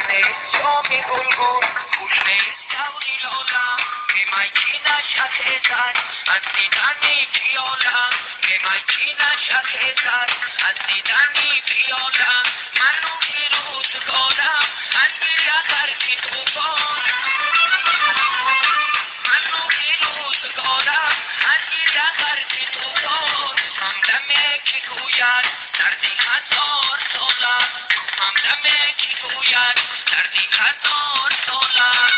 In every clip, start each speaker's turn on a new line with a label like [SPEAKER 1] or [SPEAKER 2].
[SPEAKER 1] نیست جامی گلگون پول نیست توری لالم که من کی نشخیزد از دیدنی پیالم که من کی نشخیزد از دیدنی پیالم من روحی روزگارم از بیرقر کی توفان من روحی روزگارم از بیرقر کی توفان همدمه کی گوید دردی 1000 سالم همدمه کی گوید دردی 1000 سالم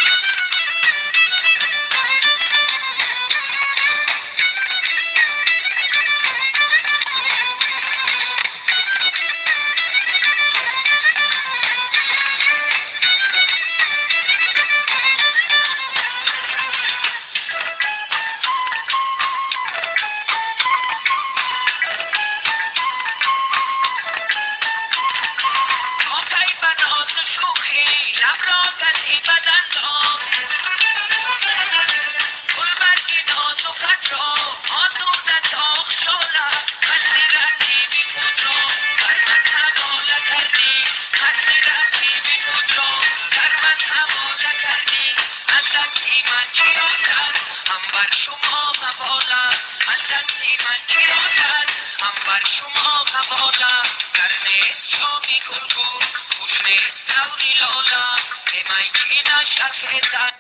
[SPEAKER 1] بر شما حوالم در نیست شامی گلگون خوش نیست دوری لالم که من کی نشخیزد